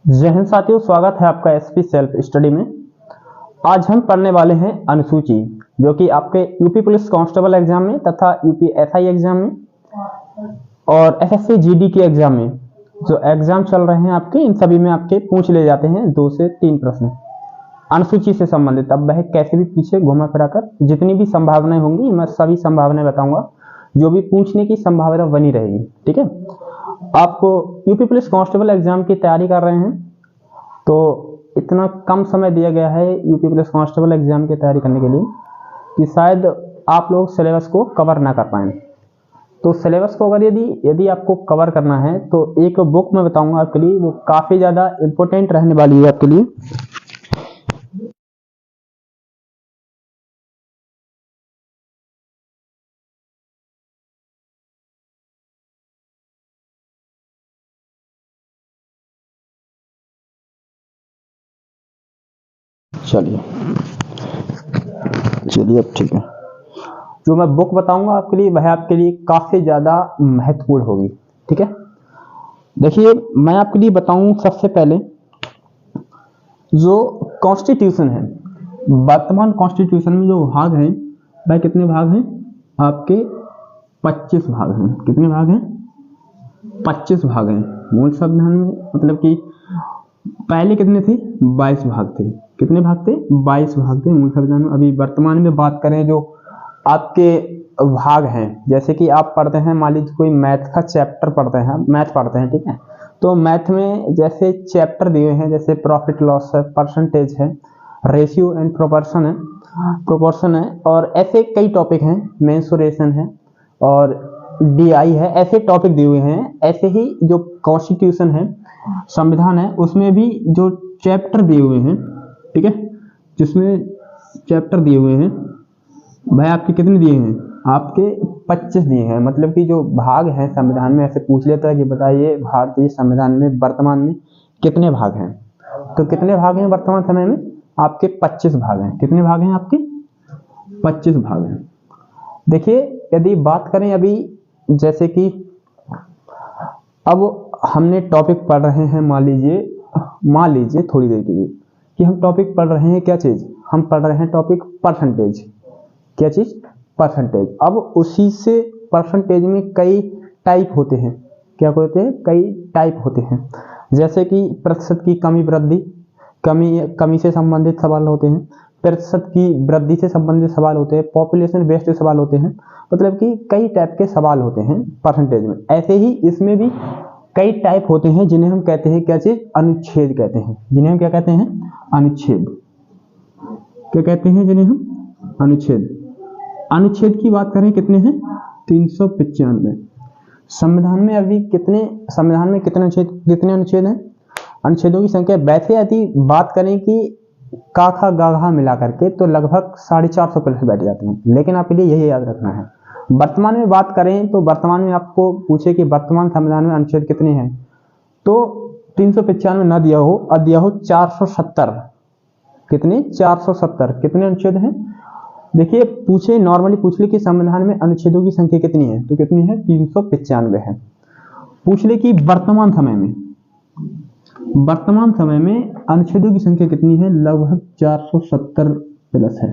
जय हिंद साथियों, स्वागत है आपका एसपी सेल्फ स्टडी में। आज हम पढ़ने वाले हैं अनुसूची, जो कि आपके यूपी पुलिस कांस्टेबल एग्जाम में तथा यूपी एसआई एग्जाम में और एसएससी जीडी के एग्जाम में जो एग्जाम चल रहे हैं आपके, इन सभी में आपके पूछ ले जाते हैं 2 से 3 प्रश्न अनुसूची से संबंधित। अब वह कैसे भी पीछे घुमा फिरा कर जितनी भी संभावनाएं होंगी मैं सभी संभावनाएं बताऊंगा, जो भी पूछने की संभावना बनी रहेगी। ठीक है, आपको यूपी पुलिस कांस्टेबल एग्जाम की तैयारी कर रहे हैं तो इतना कम समय दिया गया है यूपी पुलिस कांस्टेबल एग्जाम की तैयारी करने के लिए कि शायद आप लोग सिलेबस को कवर ना कर पाएं। तो सिलेबस को अगर यदि आपको कवर करना है तो एक बुक मैं बताऊंगा आपके लिए, वो काफी ज्यादा इंपॉर्टेंट रहने वाली है आपके लिए। चलिए अब ठीक है, जो मैं बुक बताऊंगा आपके लिए वह आपके लिए काफी ज्यादा महत्वपूर्ण होगी। ठीक है, देखिए मैं आपके लिए बताऊं सबसे पहले जो कॉन्स्टिट्यूशन है, वर्तमान कॉन्स्टिट्यूशन में जो भाग हैं वह कितने भाग हैं आपके 25 भाग हैं। कितने भाग हैं? 25 भाग हैं। मूल संविधान में मतलब कि पहले कितने थे? 22 भाग थे। कितने भाग थे? 22 भाग थे मूल संविधान में। अभी वर्तमान में बात करें जो आपके भाग हैं, जैसे कि आप पढ़ते हैं, मान लीजिए कोई मैथ का चैप्टर पढ़ते हैं, मैथ पढ़ते हैं, ठीक है, तो मैथ में जैसे चैप्टर दिए हैं, जैसे प्रॉफिट लॉस है, परसेंटेज है, रेशियो एंड प्रोपोर्शन है और ऐसे कई टॉपिक हैं, मेंसुरेशन है और डीआई है, ऐसे टॉपिक दिए हुए हैं। ऐसे ही जो कॉन्स्टिट्यूशन है, संविधान है, उसमें भी जो चैप्टर दिए हुए हैं, ठीक है, जिसमें चैप्टर दिए हुए हैं भाई आपके कितने दिए हैं? आपके 25 दिए हैं। मतलब कि जो भाग हैं संविधान में, ऐसे पूछ लेता है कि बताइए भारतीय संविधान में वर्तमान में कितने भाग हैं, तो कितने भाग हैं वर्तमान समय में? आपके 25 भाग हैं। कितने भाग हैं आपके? 25 भाग हैं। देखिए यदि बात करें अभी, जैसे कि अब हमने टॉपिक पढ़ रहे हैं, मान लीजिए थोड़ी देर के लिए कि हम टॉपिक पढ़ रहे हैं, क्या चीज हम पढ़ रहे हैं? Topic percentage. क्या चीज? परसेंटेज। अब उसी से परसेंटेज में कई टाइप होते हैं। क्या होते हैं? कई टाइप होते हैं, जैसे कि प्रतिशत की कमी वृद्धि, कमी से संबंधित सवाल होते हैं, प्रतिशत की वृद्धि से संबंधित सवाल होते हैं, पॉपुलेशन बेस्ड सवाल होते हैं। मतलब कि कई टाइप के सवाल होते हैं परसेंटेज में। ऐसे ही इसमें भी कई टाइप होते हैं जिन्हें हम कहते हैं क्या चीज? अनुच्छेद कहते हैं। जिन्हें हम क्या कहते हैं? अनुच्छेद। क्या कहते हैं? जिन्हें हम अनुच्छेद। अनुच्छेद की बात करें कितने हैं? 395। संविधान में अभी कितने अनुच्छेद हैं? अनुच्छेदों की संख्या वैसे यदि बात करें कि काखा गाघा मिला करके तो लगभग 450 प्लस बैठ जाते हैं, लेकिन आपके लिए यही याद रखना है। वर्तमान में बात करें तो वर्तमान में आपको पूछे कि वर्तमान संविधान में अनुच्छेद कितने हैं, तो 395 न दिया हो और दिया हो 470। कितने? 470। कितने अनुच्छेद हैं? देखिए पूछे, नॉर्मली पूछ ले कि संविधान में अनुच्छेदों की संख्या कितनी है, तो कितनी है? 395 है। पूछ ले कि वर्तमान समय में अनुच्छेदों की संख्या कितनी है? लगभग 470 प्लस है।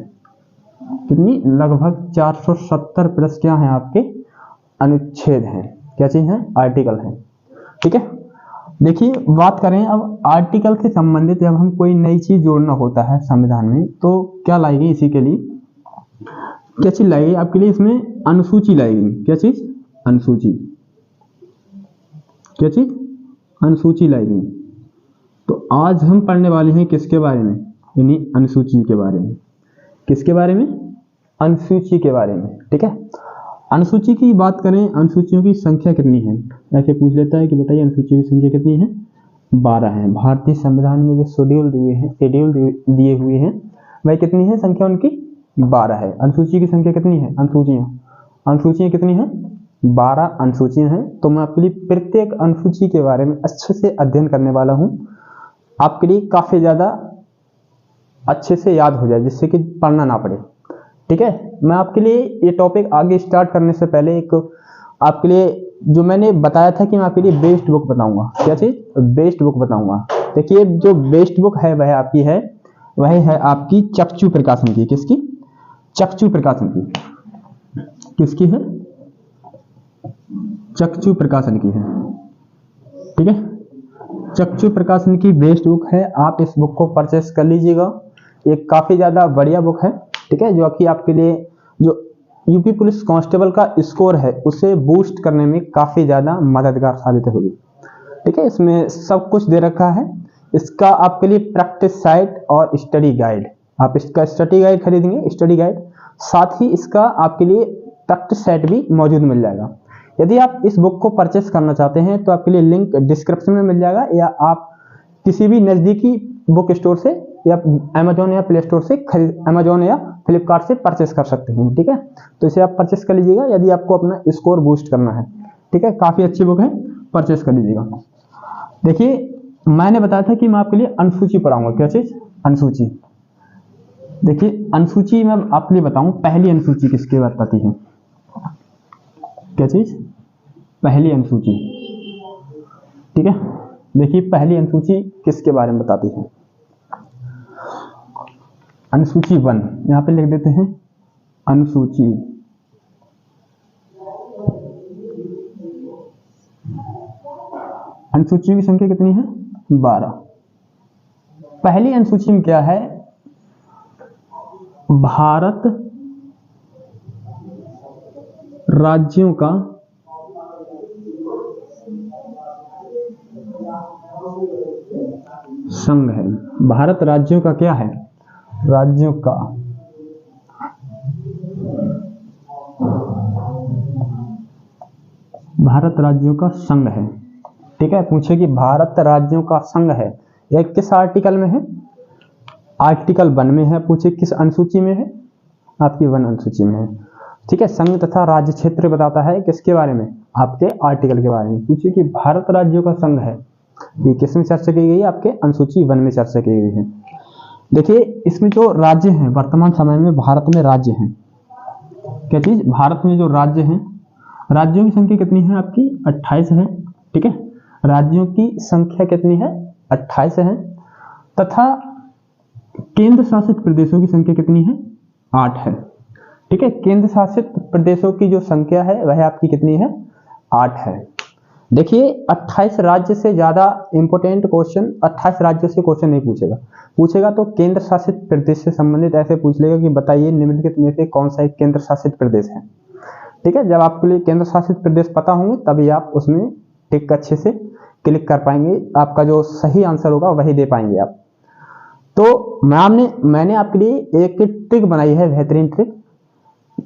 कितनी? लगभग 470 प्लस क्या है आपके? अनुच्छेद हैं। क्या चीज है? आर्टिकल है। ठीक है, देखिए बात करें अब आर्टिकल से संबंधित, जब हम कोई नई चीज जोड़ना होता है संविधान में तो क्या लाएगी? इसी के लिए क्या चीज लाएगी आपके लिए? इसमें अनुसूची लाएगी। क्या चीज? अनुसूची। क्या चीज? अनुसूची लाएगी। तो आज हम पढ़ने वाले हैं किसके बारे में? यानी अनुसूची के बारे में। किसके बारे में? अनुसूची के बारे में। ठीक है, अनुसूची की बात करें, अनुसूचियों की संख्या कितनी है? ऐसे पूछ लेता है कि बताइए अनुसूची की संख्या कितनी है? 12 है। भारतीय संविधान में जो शेड्यूल दिए हुए हैं वह कितनी है संख्या उनकी? 12 है। अनुसूची की संख्या कितनी है? अनुसूचियां कितनी है? 12 अनुसूचियां हैं। तो मैं आपके लिए प्रत्येक अनुसूची के बारे में अच्छे से अध्ययन करने वाला हूं, आपके लिए काफी ज्यादा अच्छे से याद हो जाए, जिससे कि पढ़ना ना पड़े। ठीक है, मैं आपके लिए ये टॉपिक आगे स्टार्ट करने से पहले एक आपके लिए जो मैंने बताया था कि मैं आपके लिए बेस्ट बुक बताऊंगा। क्या चीज? बेस्ट बुक बताऊंगा। देखिए जो बेस्ट बुक है वह आपकी है, वह है आपकी चक्षु प्रकाशन की। किसकी? चक्षु प्रकाशन की। किसकी है? चक्षु प्रकाशन की है। ठीक है, चक्षु प्रकाशन की बेस्ट बुक है, आप इस बुक को परचेस कर लीजिएगा। एक काफी ज्यादा बढ़िया बुक है, ठीक है, जो कि आपके लिए जो यूपी पुलिस कांस्टेबल का स्कोर है उसे बूस्ट करने में काफी ज्यादा मददगार साबित होगी। ठीक है, इसमें सब कुछ दे रखा है। इसका आपके लिए प्रैक्टिस साइट और स्टडी गाइड, आप इसका स्टडी गाइड खरीदेंगे, स्टडी गाइड, साथ ही इसका आपके लिए प्रैक्टिस सेट भी मौजूद मिल जाएगा। यदि आप इस बुक को परचेस करना चाहते हैं तो आपके लिए लिंक डिस्क्रिप्शन में मिल जाएगा, या आप किसी भी नज़दीकी बुक स्टोर से या अमेजोन या प्ले स्टोर से अमेजोन या फ्लिपकार्ट से परचेस कर सकते हैं। ठीक है, तो इसे आप परचेस कर लीजिएगा यदि आपको अपना स्कोर बूस्ट करना है। ठीक है, काफ़ी अच्छी बुक है, परचेस कर लीजिएगा। देखिए, मैंने बताया था कि मैं आपके लिए अनुसूची पढ़ाऊंगा। क्या चीज़? अनुसूची। देखिए, अनुसूची मैं आपके लिए बताऊं, पहली अनुसूची किसके बारे बताती है? क्या चीज़? पहली अनुसूची। ठीक है, देखिए पहली अनुसूची किसके बारे में बताती है? अनुसूची 1, यहाँ पे लिख देते हैं अनुसूची। अनुसूची की संख्या कितनी है? 12। पहली अनुसूची में क्या है? भारत राज्यों का संघ है। भारत राज्यों का क्या है? राज्यों का भारत राज्यों का संघ है। ठीक है, पूछे कि भारत राज्यों का संघ है, यह किस आर्टिकल में है? आर्टिकल 1 में है। पूछे किस अनुसूची में है? आपकी 1 अनुसूची में है। ठीक है, संघ तथा राज्य क्षेत्र बताता है किसके बारे में? आपके आर्टिकल के बारे में। पूछे कि भारत राज्यों का संघ है, ये किस में चर्चा की गई है? आपके अनुसूची 1 में चर्चा की गई है। देखिए, इसमें जो राज्य हैं वर्तमान समय में भारत में राज्य हैं, क्या चीज? भारत में जो राज्य हैं, राज्यों की संख्या कितनी है? आपकी 28 है। ठीक है, राज्यों की संख्या कितनी है? 28 है। तथा केंद्र शासित प्रदेशों की संख्या कितनी है? 8 है। ठीक है, केंद्र शासित प्रदेशों की जो संख्या है वह आपकी कितनी है? 8 है। देखिए, 28 राज्य से ज्यादा इंपॉर्टेंट क्वेश्चन 28 राज्यों से क्वेश्चन नहीं पूछेगा। पूछेगा तो केंद्र शासित प्रदेश से संबंधित ऐसे पूछ लेगा कि बताइए निम्नलिखित में से कौन सा एक केंद्र शासित प्रदेश है। ठीक है, जब आपके लिए केंद्र शासित प्रदेश पता होंगे तभी आप उसमें टिक अच्छे से क्लिक कर पाएंगे, आपका जो सही आंसर होगा वही दे पाएंगे आप। तो मैंने आपके लिए एक ट्रिक बनाई है, बेहतरीन ट्रिक,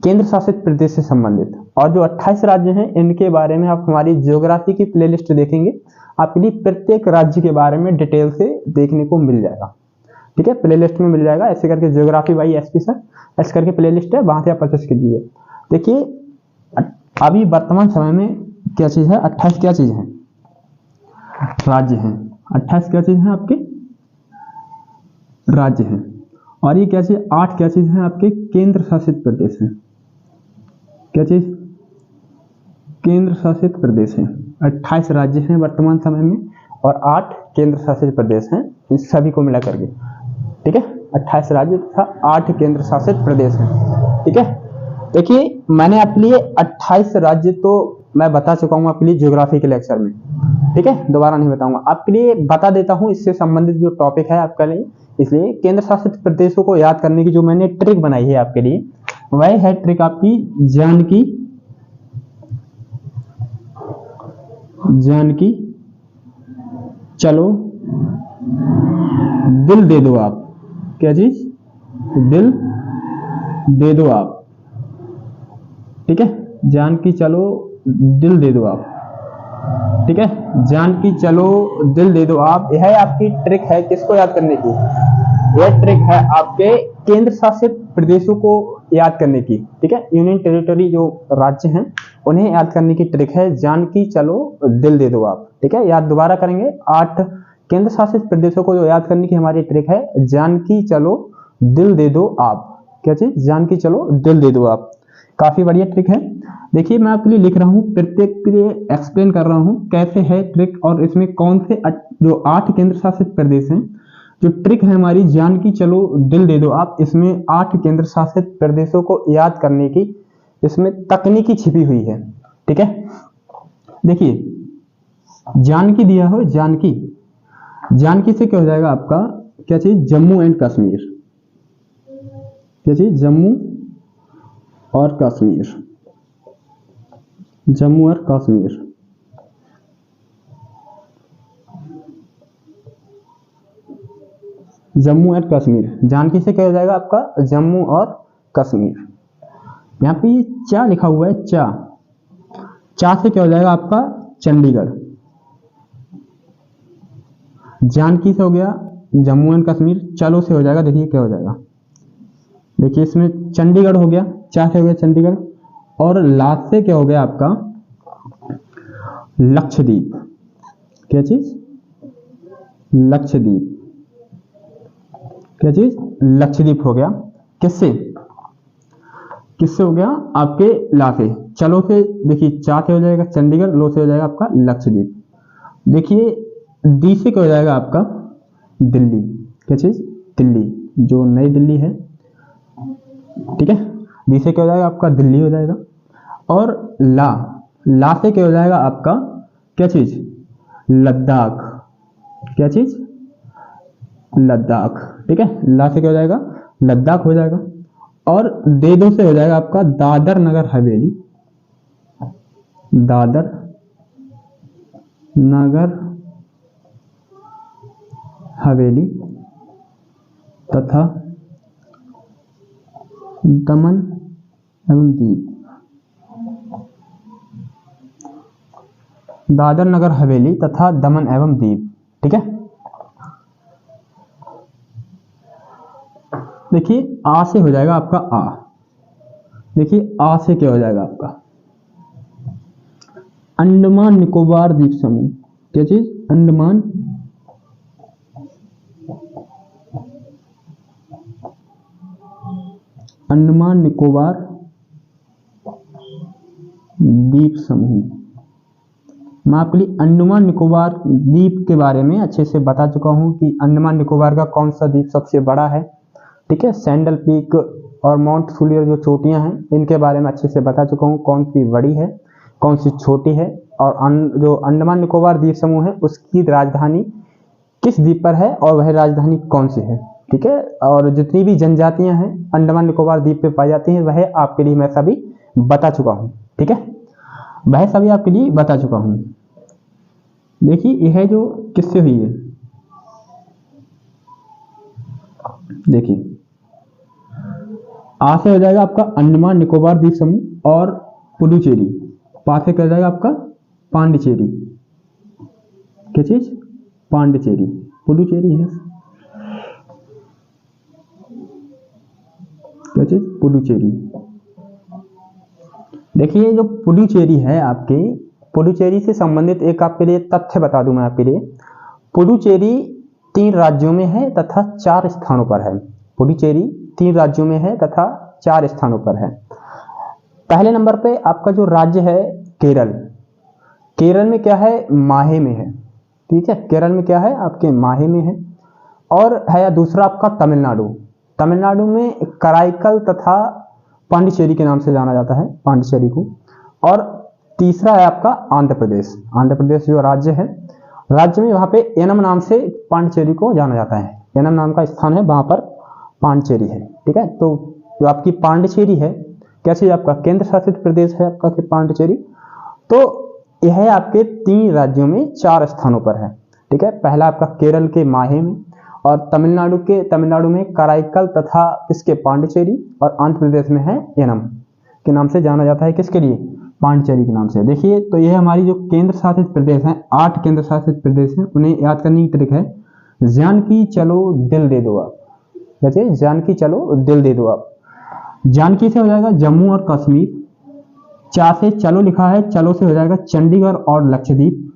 केंद्र शासित प्रदेश से संबंधित। और जो 28 राज्य हैं इनके बारे में आप हमारी ज्योग्राफी की प्लेलिस्ट देखेंगे, आपके लिए प्रत्येक राज्य के बारे में डिटेल से देखने को मिल जाएगा। ठीक है, प्लेलिस्ट में मिल जाएगा, ऐसे करके ज्योग्राफी बाई एसपी सर ऐसे करके प्लेलिस्ट है, वहां से आप परचेस कीजिए। देखिए, अभी वर्तमान समय में क्या चीज है? 28 क्या चीज है? राज्य हैं। 28 क्या चीज है? आपके राज्य हैं। और ये क्या चीज? 8 क्या चीज है? आपके केंद्र शासित प्रदेश हैं। क्या चीज? केंद्र शासित प्रदेश हैं। 28 राज्य हैं वर्तमान समय में और 8 केंद्र शासित प्रदेश हैं, इस सभी को मिला करके। ठीक है, 28 राज्य तथा 8 केंद्र शासित प्रदेश हैं। ठीक है, देखिए मैंने आपके लिए 28 राज्य तो मैं बता चुका हूं आपके लिए ज्योग्राफी के लेक्चर में। ठीक है, दोबारा नहीं बताऊंगा, आपके लिए बता देता हूं, इससे संबंधित जो टॉपिक है आपके लिए। इसलिए केंद्र शासित प्रदेशों को याद करने की जो मैंने ट्रिक बनाई है आपके लिए, वह है ट्रिक आपकी जानकी चलो दिल दे दो आप। क्या चीज? दिल दे दो आप। ठीक है, जानकी चलो दिल दे दो आप। ठीक है, जानकी चलो दिल दे दो आप, यह आपकी ट्रिक है किसको याद करने की? यह ट्रिक है आपके केंद्र शासित प्रदेशों को याद करने की। ठीक है, यूनियन टेरिटरी जो राज्य हैं उन्हें याद करने की ट्रिक है जानकी चलो दिल दे दो आप। ठीक है, याद दोबारा करेंगे, 8 केंद्र शासित प्रदेशों को जो याद करने की हमारी ट्रिक है जानकी चलो दिल दे दो आप। क्या चीज? जानकी चलो दिल दे दो आप। काफी बढ़िया ट्रिक है। देखिए मैं आपके लिए लिख रहा हूँ, प्रत्येक के लिए एक्सप्लेन कर रहा हूँ कैसे है ट्रिक, और इसमें कौन से जो 8 केंद्र शासित प्रदेश हैं। जो ट्रिक है हमारी जानकी चलो दिल दे दो आप, इसमें 8 केंद्र शासित प्रदेशों को याद करने की इसमें तकनीकी छिपी हुई है। ठीक है, देखिए जानकी दिया हो, जानकी, जानकी से क्या हो जाएगा आपका, क्या चीज, जम्मू एंड कश्मीर, क्या चीज, जम्मू और कश्मीर, जम्मू और कश्मीर। जम्मू और कश्मीर, जानकी से क्या हो जाएगा आपका, जम्मू और कश्मीर। यहाँ पे ये चा लिखा हुआ है, चा, चा से क्या हो जाएगा आपका, चंडीगढ़। जानकी से हो गया जम्मू एंड कश्मीर, चलो से हो जाएगा, देखिए क्या हो जाएगा, देखिए इसमें चंडीगढ़ हो गया, चा से हो गया चंडीगढ़, और लास्ट से क्या हो गया आपका, लक्षद्वीप। क्या चीज, लक्षद्वीप, क्या चीज, लक्षद्वीप हो गया। किससे, किससे हो गया, आपके ला से, चलो से, देखिए चा से हो जाएगा चंडीगढ़, लो से हो जाएगा आपका लक्षद्वीप। देखिए दी से क्या हो जाएगा आपका, दिल्ली, क्या चीज, दिल्ली, जो नई दिल्ली है। ठीक है, दी से क्या हो जाएगा आपका, दिल्ली हो जाएगा। और ला, ला से क्या हो जाएगा आपका, क्या चीज, लद्दाख, क्या चीज, लद्दाख। ठीक है, ला से क्या हो जाएगा, लद्दाख हो जाएगा। और दे दो से हो जाएगा आपका दादर नगर हवेली, दादर नगर हवेली तथा दमन एवं दीव, दादर नगर हवेली तथा दमन एवं दीव। ठीक है, देखिए आ से हो जाएगा आपका आ, देखिए आ से क्या हो जाएगा आपका, अंडमान निकोबार द्वीप समूह, क्या चीज, अंडमान अंडमान निकोबार द्वीप समूह। मैं आपके लिए अंडमान निकोबार द्वीप के बारे में अच्छे से बता चुका हूं कि अंडमान निकोबार का कौन सा द्वीप सबसे बड़ा है। ठीक है, सैंडल पीक और माउंट सुलियर जो चोटियां हैं, इनके बारे में अच्छे से बता चुका हूं, कौन सी बड़ी है कौन सी छोटी है। और जो अंडमान निकोबार द्वीप समूह है उसकी राजधानी किस द्वीप पर है और वह राजधानी कौन सी है। ठीक है, और जितनी भी जनजातियां हैं अंडमान निकोबार द्वीप पे पाई जाती हैं वह आपके लिए मैं सभी बता चुका हूं। ठीक है, वह सभी आपके लिए बता चुका हूं। देखिए यह जो किससे हुई है, देखिए आ से हो जाएगा आपका अंडमान निकोबार द्वीप समूह और पुडुचेरी, पा से क्या हो जाएगा आपका, पांडिचेरी, क्या चीज, पांडिचेरी, पुडुचेरी है, क्या चीज, पुडुचेरी। देखिए जो पुडुचेरी है आपके, पुडुचेरी से संबंधित एक आपके लिए तथ्य बता दूं मैं आपके लिए, पुडुचेरी 3 राज्यों में है तथा 4 स्थानों पर है। पुडुचेरी 3 राज्यों में है तथा 4 स्थानों पर है। पहले नंबर पे आपका जो राज्य है केरल, केरल में क्या है, माहे में है। ठीक है, केरल में क्या है आपके, माहे में है। और है दूसरा आपका तमिलनाडु, तमिलनाडु में कराईकल तथा पांडिचेरी के नाम से जाना जाता है, पांडिचेरी को। और तीसरा है आपका आंध्र प्रदेश, आंध्र प्रदेश जो राज्य है, राज्य में वहां पे एनम नाम से पांडिचेरी को जाना जाता है, एनम नाम का स्थान है, वहां पर पांडिचेरी है। ठीक है, तो जो आपकी पांडिचेरी है, कैसे आपका केंद्र शासित प्रदेश है आपका पांडिचेरी, तो यह आपके 3 राज्यों में 4 स्थानों पर है। ठीक है, पहला आपका केरल के माहे में, और तमिलनाडु में कराईकल तथा किसके, पांडिचेरी, और आंध्र प्रदेश में है एनम के नाम से जाना जाता है, किसके लिए, पांडिचेरी के नाम से। देखिए तो यह हमारी जो केंद्र शासित प्रदेश हैं, 8 केंद्र शासित प्रदेश हैं, उन्हें याद करने की ट्रिक है, जानकी चलो दिल दे दो आप, जैसे जानकी चलो दिल दे दो आप। जानकी से हो जाएगा जम्मू और कश्मीर, चा से चलो लिखा है, चलो से हो जाएगा चंडीगढ़ और लक्षद्वीप,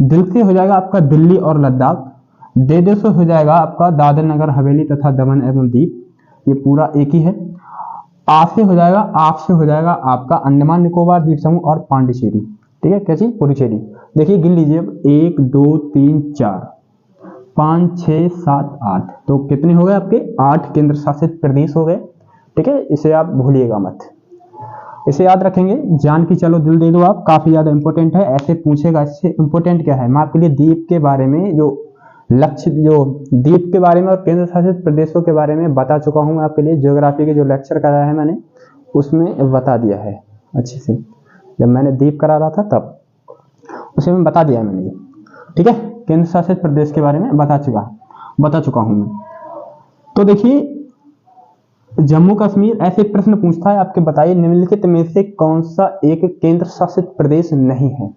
दिल से हो जाएगा आपका दिल्ली और लद्दाख, दे दो से हो जाएगा आपका दादर नगर हवेली तथा दमन एवं दीप, ये पूरा एक ही है। आ से हो जाएगा, आप से हो जाएगा आपका अंडमान निकोबार द्वीप समूह और पांडिचेरी। ठीक है, क्या चीज, पुडुचेरी। देखिए गिन लीजिए अब, 1 2 3 4 5 6 7 8, तो कितने हो गए आपके, 8 केंद्र शासित प्रदेश हो गए। ठीक है, इसे आप भूलिएगा मत, इसे याद रखेंगे। जान की चलो दिल दे दो आप, काफी ज्यादा इंपॉर्टेंट है, ऐसे पूछेगा। इससे इंपॉर्टेंट क्या है, मैं आपके लिए द्वीप के बारे में जो लक्ष्य, जो द्वीप के बारे में और केंद्र शासित प्रदेशों के बारे में बता चुका हूं। मैं आपके लिए ज्योग्राफी के जो लेक्चर कराया है मैंने, उसमें बता दिया है अच्छे से। जब मैंने द्वीप करा रहा था तब उसमें बता दिया मैंने ये। ठीक है, केंद्र शासित प्रदेश के बारे में बता चुका हूं मैं। तो देखिए जम्मू कश्मीर ऐसे प्रश्न पूछता है आपके, बताइए निम्नलिखित में से कौन सा एक केंद्र शासित प्रदेश नहीं है।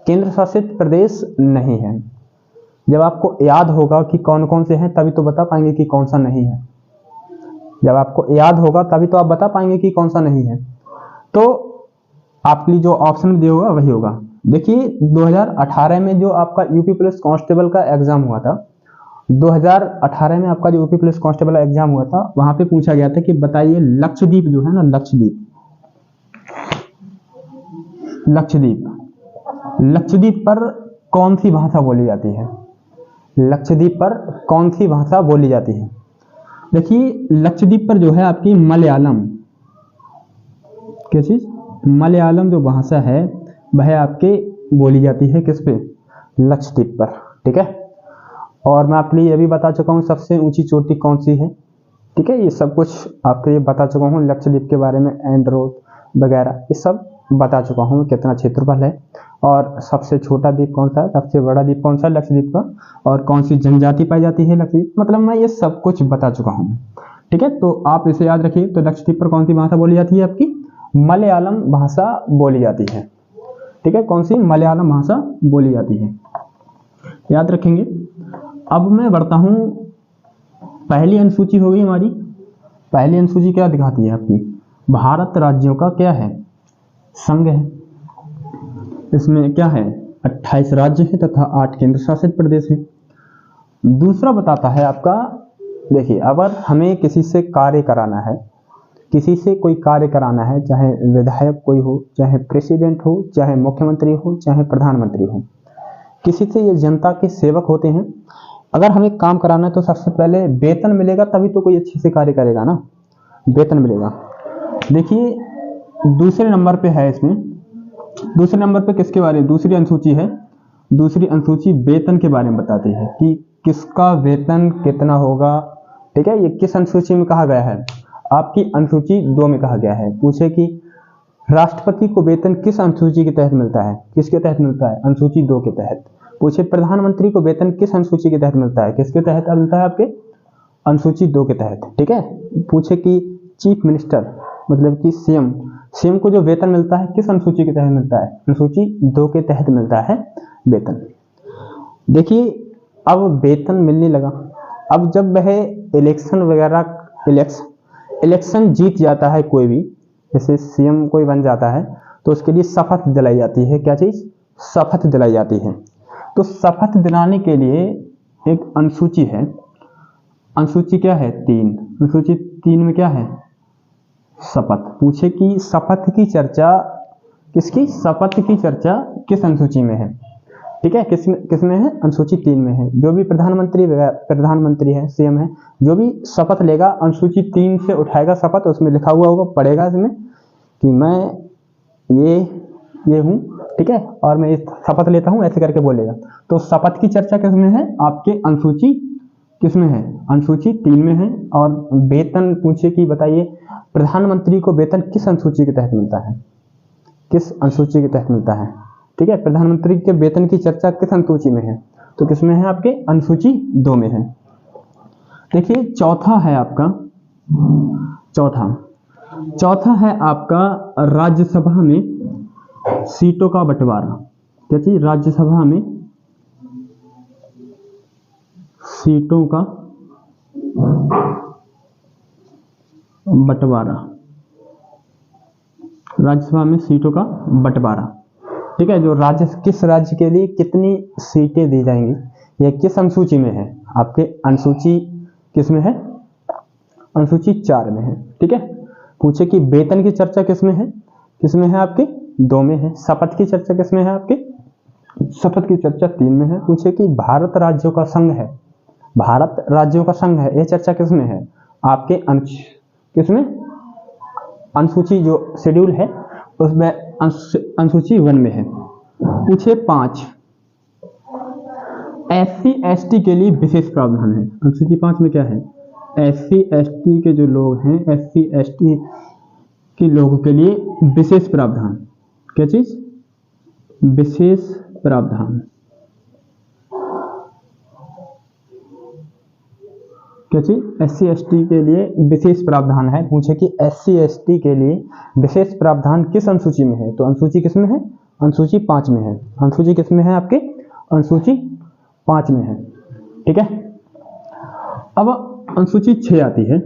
केंद्र शासित प्रदेश नहीं है। जब आपको याद होगा कि कौन कौन से हैं तभी तो बता पाएंगे कि कौन सा नहीं है। जब आपको याद होगा तभी तो आप बता पाएंगे कि कौन सा नहीं है। तो आपके लिए जो ऑप्शन दिया होगा वही होगा। देखिए 2018 में जो आपका यूपी पुलिस कांस्टेबल का एग्जाम हुआ था, 2018 में आपका जो यूपी पुलिस कांस्टेबल का एग्जाम हुआ था, वहां पे पूछा गया था कि बताइए लक्षद्वीप जो है ना, लक्षद्वीप पर कौन सी भाषा बोली जाती है। लक्षद्वीप पर कौन सी भाषा बोली जाती है। देखिए लक्षद्वीप पर जो है आपकी मलयालम, क्या चीज, मलयालम जो भाषा है वह आपके बोली जाती है किस पे, लक्षद्वीप पर। ठीक है, और मैं आपके लिए ये भी बता चुका हूँ सबसे ऊंची चोटी कौन सी है। ठीक है, ये सब कुछ आपके लिए बता चुका हूँ, लक्षद्वीप के बारे में, एंड्रोथ वगैरह ये सब बता चुका हूँ, कितना क्षेत्रफल है और सबसे छोटा द्वीप कौन सा है, सबसे बड़ा द्वीप कौन सा है लक्षद्वीप का, और कौन सी जनजाति पाई जाती है लक्षद्वीप, मतलब मैं ये सब कुछ बता चुका हूँ। ठीक है, तो आप इसे याद रखिए। तो लक्षद्वीप पर कौन सी भाषा बोली जाती है आपकी, मलयालम भाषा बोली जाती है। ठीक है, कौन सी, मलयालम भाषा बोली जाती है, याद रखेंगे। अब मैं बढ़ता हूं, पहली अनुसूची हो गई हमारी। पहली अनुसूची क्या दिखाती है आपकी, भारत राज्यों का क्या है, संघ है। इसमें क्या है, 28 राज्य है तथा 8 केंद्र शासित प्रदेश है। दूसरा बताता है आपका, देखिए अगर हमें किसी से कार्य कराना है, किसी से कोई कार्य कराना है, चाहे विधायक कोई हो, चाहे प्रेसिडेंट हो, चाहे मुख्यमंत्री हो, चाहे प्रधानमंत्री हो, किसी से ये जनता के सेवक होते हैं। अगर हमें काम कराना है तो सबसे पहले वेतन मिलेगा, तभी तो कोई अच्छे से कार्य करेगा ना, वेतन मिलेगा। देखिए दूसरे नंबर पे है, इसमें दूसरे नंबर पे किसके बारे में, दूसरी अनुसूची है। दूसरी अनुसूची वेतन के बारे में बताती है कि किसका वेतन कितना होगा। ठीक है, ये किस अनुसूची में कहा गया है, आपकी अनुसूची 2 में कहा गया है। पूछे कि राष्ट्रपति को वेतन किस अनुसूची के तहत मिलता है, किसके तहत मिलता है, अनुसूची 2 के तहत। पूछे प्रधानमंत्री को वेतन किस अनुसूची के तहत मिलता है, किसके तहत मिलता है, आपके अनुसूची 2 के तहत। ठीक है, पूछे कि चीफ मिनिस्टर मतलब कि सीएम को जो वेतन मिलता है किस अनुसूची के तहत मिलता है, अनुसूची 2 के तहत मिलता है वेतन। देखिए अब वेतन मिलने लगा। अब जब वह इलेक्शन वगैरह, इलेक्शन जीत जाता है कोई भी, जैसे सीएम कोई बन जाता है, तो उसके लिए शपथ दिलाई जाती है। क्या चीज, शपथ दिलाई जाती है। तो शपथ दिलाने के लिए एक अनुसूची है, अनुसूची क्या है, 3। अनुसूची 3 में क्या है, शपथ। पूछे कि शपथ की चर्चा किसकी, शपथ की चर्चा किस अनुसूची में है। ठीक है, किस में है, अनुसूची 3 में है। जो भी प्रधानमंत्री है, सीएम है, जो भी शपथ लेगा अनुसूची 3 से उठाएगा शपथ, उसमें लिखा हुआ होगा, पढ़ेगा इसमें कि मैं ये हूँ। ठीक है, और मैं इस शपथ लेता हूँ, ऐसे करके बोलेगा। तो शपथ की चर्चा किसमें है, आपके अनुसूची किसमें है, अनुसूची 3 में है। और वेतन पूछे कि बताइए प्रधानमंत्री को वेतन किस अनुसूची के तहत मिलता है, किस अनुसूची के तहत मिलता है। ठीक है, प्रधानमंत्री के वेतन की चर्चा किस अनुसूची में है, तो किसमें है, आपके अनुसूची 2 में है। देखिए चौथा है आपका, चौथा है आपका राज्यसभा में सीटों का बंटवारा। क्या चीज, राज्यसभा में सीटों का बंटवारा, राज्यसभा में सीटों का बंटवारा। ठीक है, जो राज्य, किस राज्य के लिए कितनी सीटें दी जाएंगी, यह किस अनुसूची में है, आपके अनुसूची किस में है, अनुसूची 4 में है। ठीक है, पूछे कि वेतन की चर्चा किसमें है, किसमें है आपके 2 में है। शपथ की चर्चा किसमें है आपके, शपथ की चर्चा 3 में है। पूछे कि भारत राज्यों का संघ है, भारत राज्यों का संघ है, यह चर्चा किसमें है आपके किसमें अनुसूची जो शेड्यूल है उसमें अनुसूची 1 में है। पूछे 5 SC ST के लिए विशेष प्रावधान है। अनुसूची 5 में क्या है, SC ST के जो लोग हैं, SC ST के लोगों के लिए विशेष प्रावधान, क्या चीज, विशेष प्रावधान, क्या चीज, SC ST के लिए विशेष प्रावधान है। पूछे कि SC ST के लिए विशेष प्रावधान किस अनुसूची में है, तो अनुसूची किसमें है, अनुसूची 5 में है। अनुसूची किसमें है आपके, अनुसूची 5 में है, ठीक है। अब अनुसूची 6 आती है,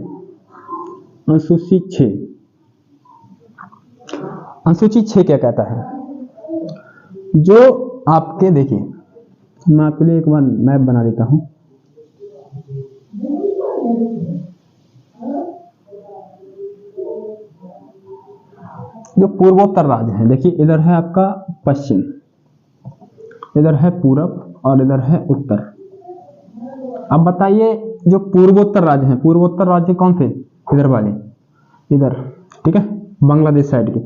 अनुसूची 6, अनुसूची 6 क्या कहता है, जो आपके, देखिए मैं आपके लिए एक बार मैप बना देता हूं। जो पूर्वोत्तर राज्य हैं, देखिए इधर है आपका पश्चिम, इधर है पूरब और इधर है उत्तर। अब बताइए जो पूर्वोत्तर राज्य हैं, पूर्वोत्तर राज्य कौन से, इधर वाले, इधर, ठीक है, बांग्लादेश साइड के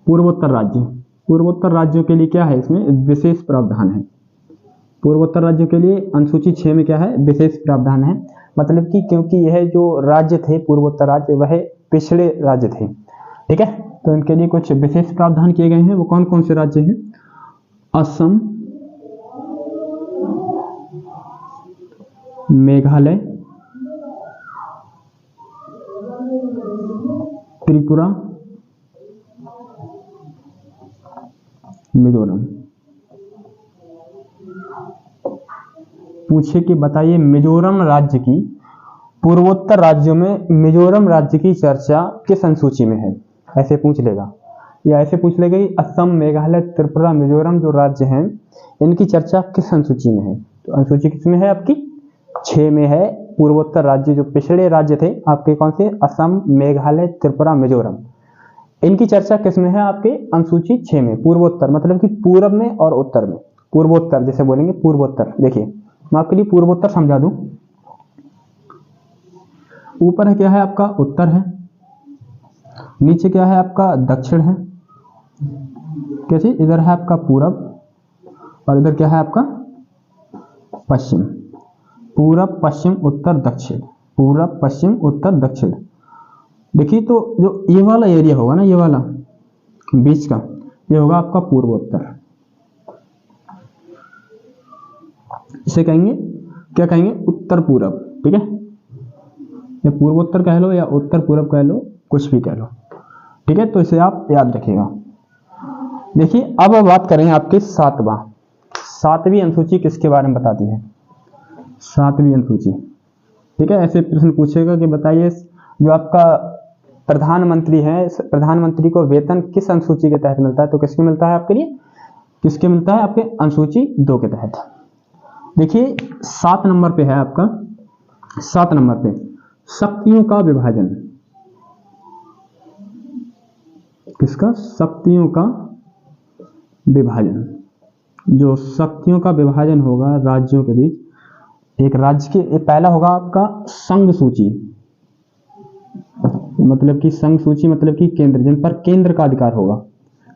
पूर्वोत्तर राज्य, पूर्वोत्तर राज्यों के लिए क्या है, इसमें विशेष प्रावधान है। पूर्वोत्तर राज्यों के लिए अनुसूची 6 में क्या है, विशेष प्रावधान है। मतलब कि क्योंकि यह जो राज्य थे पूर्वोत्तर राज्य वह पिछड़े राज्य थे, ठीक है, तो इनके लिए कुछ विशेष प्रावधान किए गए हैं। वो कौन कौन से राज्य हैं, असम, मेघालय, त्रिपुरा, मिजोरम। पूछे कि बताइए मिजोरम राज्य की, पूर्वोत्तर राज्यों में मिजोरम राज्य की चर्चा किस अनुसूची में है, ऐसे पूछ लेगा, या ऐसे पूछ लेगा कि असम, मेघालय, त्रिपुरा, मिजोरम जो राज्य हैं इनकी चर्चा किस अनुसूची में है, तो अनुसूची किसमें है आपकी 6 में है। पूर्वोत्तर राज्य जो पिछड़े राज्य थे आपके कौन से, असम, मेघालय, त्रिपुरा, मिजोरम, इनकी चर्चा किसमें है आपके अनुसूची 6 में। पूर्वोत्तर मतलब कि पूर्व में और उत्तर में, पूर्वोत्तर जैसे बोलेंगे पूर्वोत्तर। देखिए मैं आपके लिए पूर्वोत्तर समझा दूं, ऊपर है क्या है आपका उत्तर है, नीचे क्या है आपका दक्षिण है, कैसे, इधर है आपका पूरब और इधर क्या है आपका पश्चिम, पूरब पश्चिम उत्तर दक्षिण, पूरब पश्चिम उत्तर दक्षिण। देखिए तो जो ये वाला एरिया होगा ना, ये वाला बीच का, ये होगा आपका पूर्वोत्तर, इसे कहेंगे क्या कहेंगे, उत्तर पूरब, ठीक है, या पूर्वोत्तर कह लो या उत्तर पूरब कह लो, कुछ भी कह लो, ठीक है, तो इसे आप याद रखिएगा। देखिए अब बात करें आपके 7वीं अनुसूची किसके बारे में बताती है, 7वीं अनुसूची, ठीक है। ऐसे प्रश्न पूछेगा कि बताइए जो आपका प्रधानमंत्री है, प्रधानमंत्री को वेतन किस अनुसूची के तहत मिलता है, तो किसके मिलता है आपके लिए, किसके मिलता है आपके अनुसूची 2 के तहत। देखिए 7 नंबर पे है आपका, 7 नंबर पे शक्तियों का विभाजन, किसका, शक्तियों का विभाजन। जो शक्तियों का विभाजन होगा राज्यों के बीच, एक राज्य के पहला होगा आपका संघ सूची, मतलब कि संघ सूची मतलब कि केंद्र, जिन पर केंद्र का अधिकार होगा,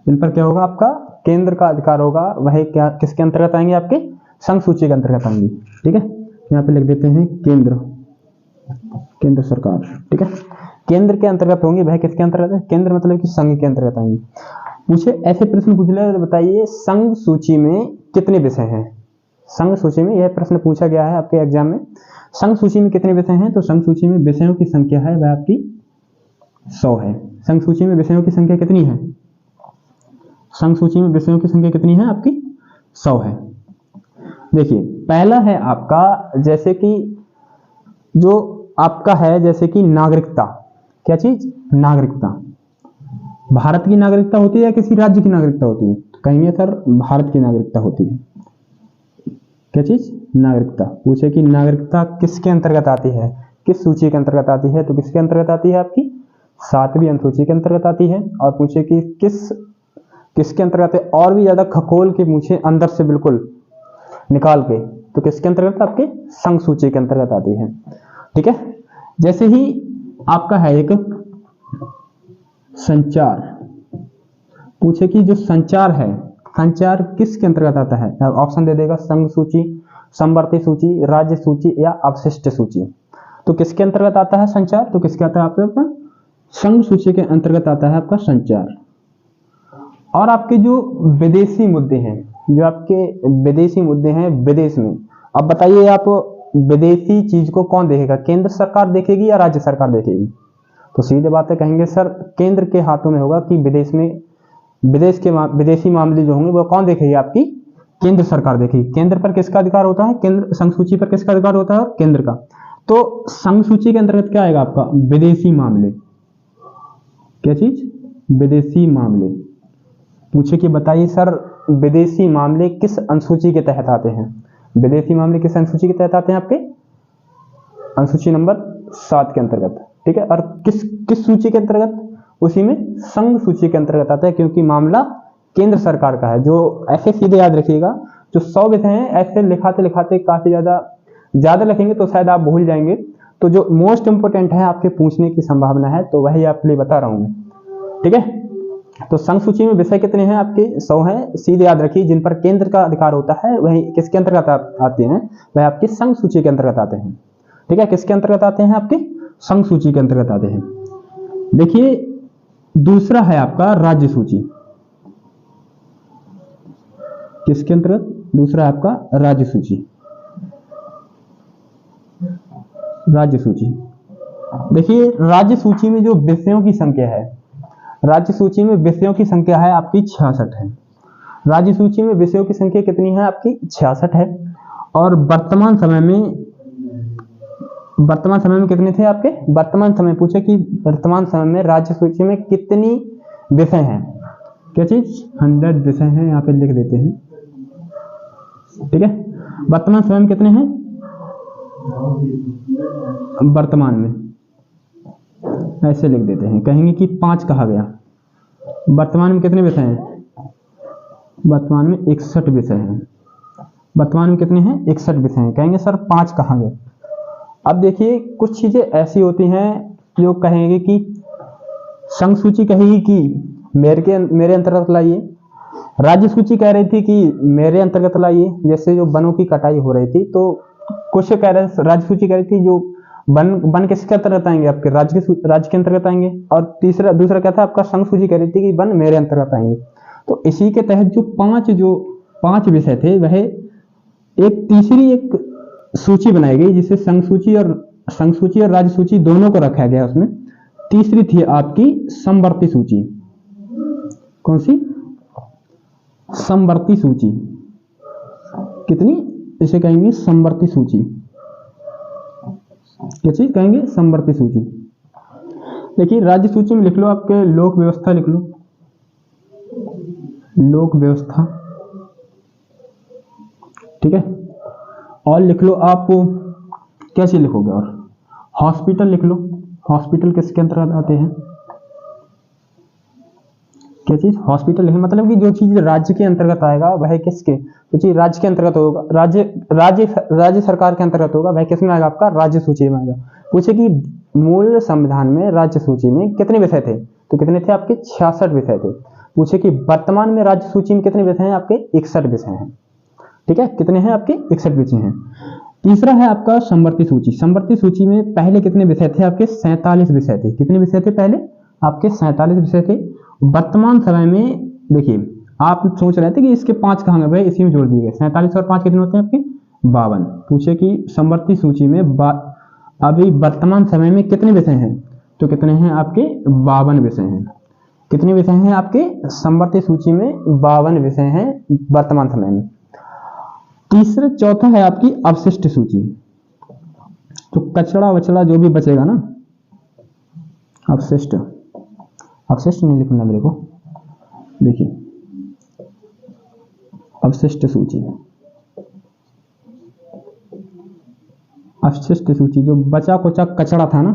जिन पर क्या होगा आपका केंद्र का अधिकार होगा, वह क्या किसके अंतर्गत आएंगे, आपके संघ सूची के अंतर्गत आएंगे, ठीक है। यहाँ पे लिख देते हैं केंद्र, केंद्र सरकार, ठीक है, केंद्र के अंतर्गत होंगे, वह किसके अंतर्गत है, केंद्र मतलब कि संघ के अंतर्गत आएंगे। पूछे ऐसे प्रश्न पूछ ले, बताइए संघ सूची में कितने विषय हैं, संघ सूची में, यह प्रश्न पूछा गया है आपके एग्जाम में, संघ सूची में कितने विषय हैं, तो संघ सूची में विषयों की संख्या है वह आपकी 100 है। संघ सूची में विषयों की संख्या कितनी है, संघ सूची में विषयों की संख्या कितनी है आपकी 100 है। देखिए पहला है आपका, जैसे कि जो आपका है जैसे कि नागरिकता, क्या चीज, नागरिकता, भारत की नागरिकता होती है या किसी राज्य की नागरिकता होती है, तो कहेंगे सर भारत की नागरिकता होती है, क्या चीज, नागरिकता। पूछे कि नागरिकता किसके अंतर्गत आती है, किस सूची के अंतर्गत आती है, तो किसके अंतर्गत आती है आपकी 7वीं अनुसूची के अंतर्गत आती है। और पूछे कि किसके अंतर्गत है, और भी ज्यादा खखोल के पूछे अंदर से बिल्कुल निकाल के, तो किसके अंतर्गत, आपके संघ सूची के अंतर्गत आती है। ठीक है, जैसे ही आपका है एक संचार, पूछे कि जो संचार है, संचार किसके अंतर्गत आता है, ऑप्शन दे देगा, संघ सूची, समवर्ती सूची, राज्य सूची या अवशिष्ट सूची। तो किसके अंतर्गत आता है संचार, तो किसके आता है आपका संघ सूची के अंतर्गत आता है आपका संचार। और आपके जो विदेशी मुद्दे हैं, जो आपके विदेशी मुद्दे हैं विदेश में, अब बताइए आप विदेशी चीज को कौन देखेगा, केंद्र सरकार देखेगी या राज्य सरकार देखेगी। तो सीधे बात है, कहेंगे सर केंद्र के हाथों में होगा कि विदेशी मामले जो होंगे वो कौन देखेगी, आपकी केंद्र सरकार देखेगी। केंद्र पर किसका अधिकार होता है, केंद्र संघ सूची पर किसका अधिकार होता है, केंद्र का। तो संघ सूची के अंतर्गत क्या आएगा आपका, विदेशी मामले। क्या चीज, विदेशी मामले। पूछे कि बताइए सर विदेशी मामले किस अनुसूची के तहत आते हैं, विदेशी मामले किस अनुसूची के तहत आते हैं, आपके अनुसूची नंबर 7 के अंतर्गत। ठीक है, और किस सूची के अंतर्गत, उसी में संघ सूची के अंतर्गत आता है, क्योंकि मामला केंद्र सरकार का है। जो ऐसे सीधे याद रखिएगा, जो 100 विषय हैं ऐसे लिखाते लिखाते काफी ज्यादा लिखेंगे तो शायद आप भूल जाएंगे। तो जो मोस्ट इंपोर्टेंट है आपके पूछने की संभावना है, तो वही आपके लिए बता रहा हूं मैं। ठीक है, तो संघ सूची में विषय कितने हैं आपके, 100 हैं। सीधे याद रखिए, जिन पर केंद्र का अधिकार होता है वही किसके अंतर्गत आते हैं, वह आपके संघ सूची के अंतर्गत आते हैं। ठीक है, किसके अंतर्गत आते हैं, आपके संघ सूची के अंतर्गत आते हैं। देखिए दूसरा है आपका राज्य सूची, किसके अंतर्गत, दूसरा है आपका राज्य सूची। राज्य सूची, देखिए राज्य सूची में जो विषयों की संख्या है, राज्य सूची में विषयों की संख्या है आपकी 66 है। राज्य सूची में विषयों की संख्या कितनी है, आपकी 66 है। और वर्तमान समय में कितने थे आपके, वर्तमान समय, पूछे कि वर्तमान समय में राज्य सूची में कितनी विषय हैं। क्या चीज, 100 विषय हैं, यहाँ पे लिख देते हैं। ठीक है, वर्तमान समय में कितने हैं, वर्तमान में ऐसे लिख देते हैं, कहेंगे कि 5 कहा गया। वर्तमान में कितने विषय हैं, वर्तमान में 61 विषय हैं। वर्तमान में कितने हैं, 61 विषय हैं, कहेंगे सर 5 कहाँ गए। अब देखिए कुछ चीजें ऐसी होती हैं जो कहेंगे कि संघ सूची कहेगी कि मेरे अंतर्गत लाइए, राज्य सूची कह रही थी कि मेरे अंतर्गत लाइए। जैसे जो वनों की कटाई हो रही थी, तो कुछ कह रहे, राज्य सूची कह रही थी जो वन किसके अंतर्गत आएंगे, आपके राज्य के अंतर्गत आएंगे। और दूसरा क्या था, आपका संघ सूची कह रही थी कि वन मेरे अंतर्गत आएंगे। तो इसी के तहत जो पांच विषय थे, वह तीसरी एक सूची बनाई गई, जिसे संघ सूची और राज्य सूची दोनों को रखा गया। उसमें तीसरी थी आपकी समवर्ती सूची। कौन सी, समवर्ती सूची। कितनी, इसे कहेंगे समवर्ती सूची। क्या चीज कहेंगे, समवर्ती सूची। देखिए राज्य सूची में लिख लो आपके लोक व्यवस्था, लिख लो लोक व्यवस्था। ठीक है, और लिख लो आप, क्या चीज लिखोगे, और हॉस्पिटल लिख लो। हॉस्पिटल किसके अंतर्गत आते हैं, क्या चीज, हॉस्पिटल है, मतलब कि जो चीज राज्य के अंतर्गत आएगा वह किसके, जो चीज राज्य के अंतर्गत होगा, राज्य सरकार के अंतर्गत होगा, वह किसमें आएगा, आपका राज्य सूची में आएगा। पूछे कि मूल संविधान में राज्य सूची में कितने विषय थे, तो कितने थे, आपके 66 विषय थे। पूछे कि वर्तमान में राज्य सूची में कितने विषय हैं, आपके 61 विषय हैं। ठीक है, कितने हैं, आपके 61 विषय हैं। तीसरा है आपका समवर्ती सूची। समवर्ती सूची में पहले कितने विषय थे, आपके 47 विषय थे। कितने विषय थे पहले, आपके 47 विषय थे। वर्तमान समय में देखिए, आप सोच रहे थे कि इसके 5 कहाँ गए, भाई इसी में जोड़ दिए गए। 47 और 5 कितने होते हैं, आपके 52। पूछे कि समवर्ती सूची में अभी वर्तमान समय में कितने विषय हैं, तो कितने हैं, आपके 52 विषय हैं। कितने विषय हैं आपके समवर्ती सूची में, 52 विषय हैं वर्तमान समय में। चौथा है आपकी अवशिष्ट सूची। तो कचड़ा वचड़ा जो भी बचेगा ना, अवशिष्ट नहीं लिखना मेरे को, देखिए अवशिष्ट सूची। अवशिष्ट सूची, जो बचा कुचा कचड़ा था ना,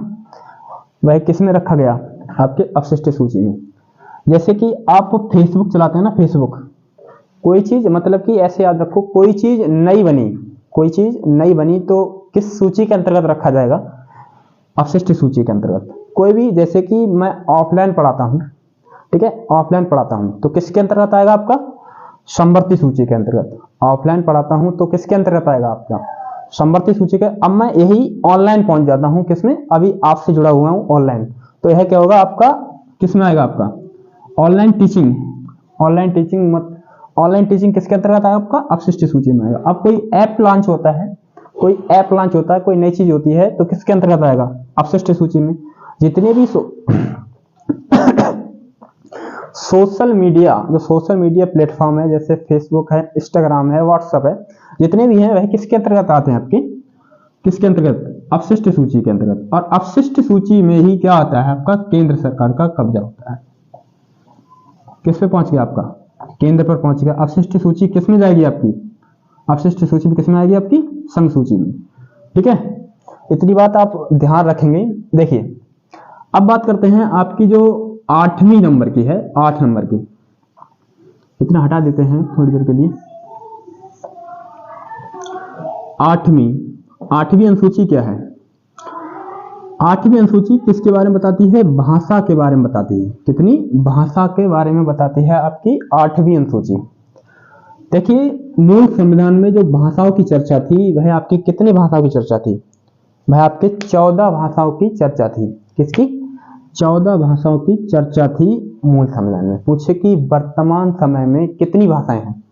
वह किस में रखा गया, आपके अपशिष्ट सूची में। जैसे कि आप फेसबुक चलाते हैं ना, फेसबुक, कोई चीज मतलब कि ऐसे याद रखो, कोई चीज नई बनी, कोई चीज नई बनी तो किस सूची के अंतर्गत रखा जाएगा? अपशिष्ट सूची के अंतर्गत। कोई भी, जैसे कि मैं ऑफलाइन पढ़ाता हूं, ठीक है, ऑफलाइन पढ़ाता हूं तो किसके अंतर्गत आएगा? आपका समवर्ती सूची के अंतर्गत। ऑफलाइन पढ़ाता हूं तो किसके अंतर्गत आएगा? आपका समवर्ती सूची के। अब मैं यही ऑनलाइन पहुंच जाता हूं, किसमें? अभी आपसे जुड़ा हुआ हूं ऑनलाइन, तो यह क्या होगा आपका? किसमें आएगा? आपका ऑनलाइन टीचिंग। ऑनलाइन टीचिंग मत ऑनलाइन टीचिंग किसके अंतर्गत आएगा? आपका अपशिष्ट सूची में आएगा। अब कोई ऐप लॉन्च होता है, कोई ऐप लॉन्च होता है, कोई नई चीज होती है तो किसके अंतर्गत आएगा? अपशिष्ट सूची में। जितने भी सोशल मीडिया, जो सोशल मीडिया प्लेटफॉर्म है, जैसे फेसबुक है, इंस्टाग्राम है, व्हाट्सएप है, जितने भी हैं वह किसके अंतर्गत आते हैं? आपके किसके अंतर्गत? अपशिष्ट सूची के अंतर्गत। और अपशिष्ट सूची में ही क्या आता है? आपका केंद्र सरकार का कब्जा होता है। किस पे पहुंच गया? आपका केंद्र पर पहुंच गया। अपशिष्ट सूची किस में जाएगी? आपकी अपशिष्ट सूची में किस में आएगी? आपकी संघ सूची में। ठीक है, इतनी बात आप ध्यान रखेंगे। देखिए, अब बात करते हैं आपकी जो 8वीं नंबर की है, 8 नंबर की, इतना हटा देते हैं थोड़ी देर के लिए। 8वीं अनुसूची क्या है? 8वीं अनुसूची किसके बारे में बताती है? भाषा के बारे में बताती है। कितनी? भाषा के बारे में बताती है आपकी 8वीं अनुसूची। देखिए, मूल संविधान में जो भाषाओं की चर्चा थी वह आपकी कितनी भाषाओं की चर्चा थी? वह आपके 14 भाषाओं की चर्चा थी। किसकी? 14 भाषाओं की चर्चा थी मूल संविधान में। पूछे कि वर्तमान समय में कितनी भाषाएं हैं?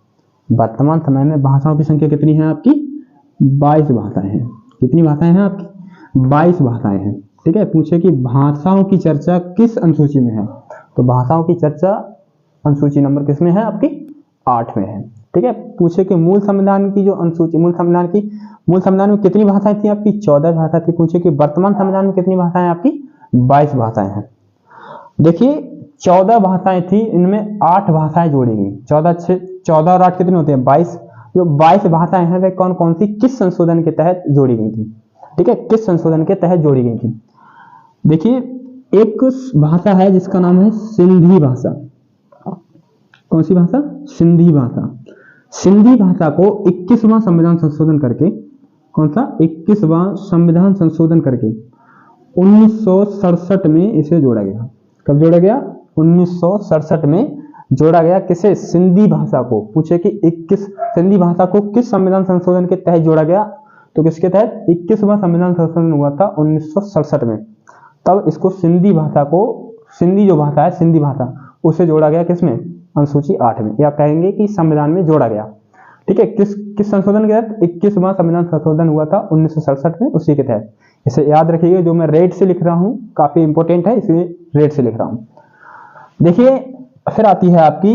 वर्तमान समय में भाषाओं की संख्या कितनी है आपकी? 22 भाषाएं हैं। कितनी भाषाएं हैं आपकी? 22 भाषाएं हैं। ठीक है, पूछे कि भाषाओं की चर्चा किस अनुसूची में है? तो भाषाओं की चर्चा अनुसूची नंबर किस में है? आपकी 8 में है। ठीक है, पूछे कि मूल संविधान की जो अनुसूची, मूल संविधान में कितनी भाषाएं थी? आपकी 14 भाषा थी। पूछे कि वर्तमान संविधान में कितनी भाषाएं? आपकी 22 भाषाएं हैं। देखिए, 14 भाषाएं थी, इनमें 8 भाषाएं जोड़ी गई। 14 और 8 कितने होते हैं? 22। जो 22 भाषाएं हैं वे कौन कौन सी, किस संशोधन के तहत जोड़ी गई थी? ठीक है, किस संशोधन के तहत जोड़ी गई थी? देखिए, एक भाषा है जिसका नाम है सिंधी भाषा। कौन सी भाषा? सिंधी भाषा। सिंधी भाषा को 21वां संविधान संशोधन करके, कौन सा? 21वां संविधान संशोधन करके 1967 में इसे जोड़ा गया। कब जोड़ा गया? 1967 में जोड़ा गया। किसे? सिंधी भाषा को। पूछे कि 21 सिंधी भाषा को किस संविधान संशोधन के तहत जोड़ा गया? तो किसके तहत? 21वां संविधान संशोधन हुआ था 1967 में। तब इसको सिंधी भाषा को, सिंधी जो भाषा है, सिंधी भाषा, उसे जोड़ा गया किसमें? अनुसूची 8 में। या कहेंगे कि संविधान में जोड़ा गया। ठीक है, किस संशोधन के तहत? 21वां संविधान संशोधन हुआ था 1967 में, उसी के तहत। इसे याद रखिएगा, जो मैं रेड से लिख रहा हूं काफी इंपॉर्टेंट है, इसलिए रेड से लिख रहा हूं। देखिए, फिर आती है आपकी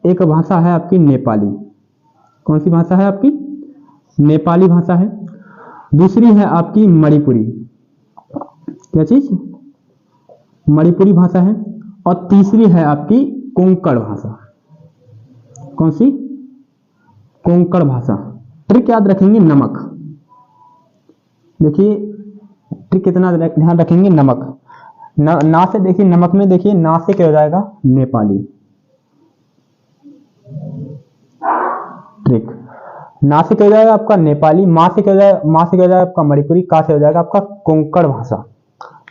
एक भाषा है आपकी नेपाली। कौन सी भाषा है आपकी? नेपाली भाषा है। दूसरी है आपकी मणिपुरी। क्या चीज? मणिपुरी भाषा है। और तीसरी है आपकी कोंकण भाषा। कौन सी? कोंकण भाषा। ट्रिक याद रखेंगे, नमक। देखिए, ट्रिक कितना ध्यान रखेंगे? नमक। ना से देखिए, नमक में देखिए, ना से क्या हो जाएगा? नेपाली। ट्रिक, ना से क्या हो जाएगा आपका? नेपाली। माँ से क्या हो जाएगा? माँ से क्या हो जाएगा आपका? मणिपुरी। का से हो जाएगा आपका कोंकण भाषा।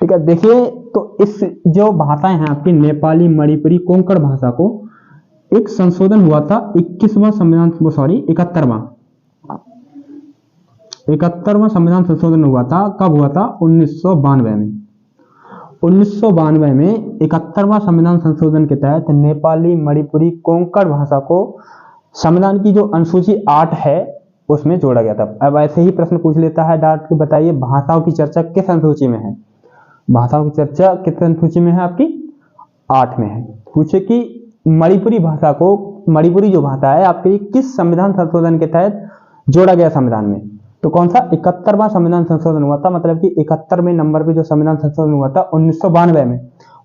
ठीक है, देखिए, तो इस जो भाषाएं हैं आपकी नेपाली, मणिपुरी, कोंकण भाषा को एक संशोधन हुआ था 21वां संविधान, 71वां संविधान संशोधन हुआ था। कब हुआ था? 1992 में। 1992 में 71वां संविधान संशोधन के तहत नेपाली, मणिपुरी, कोंकण भाषा को संविधान की जो अनुसूची 8 है उसमें जोड़ा गया था। अब ऐसे ही प्रश्न पूछ लेता है डांट के, बताइए भाषाओं की चर्चा किस अनुसूची में है? भाषाओं की चर्चा किस अनुसूची में है? आपकी 8 में है। पूछे कि मणिपुरी भाषा को, मणिपुरी जो भाषा है आपकी, किस संविधान संशोधन के तहत जोड़ा गया संविधान में? तो कौन सा? 71वां संविधान संशोधन हुआ था। मतलब कि 71वें नंबर पे जो संविधान संशोधन हुआ था 1992 में,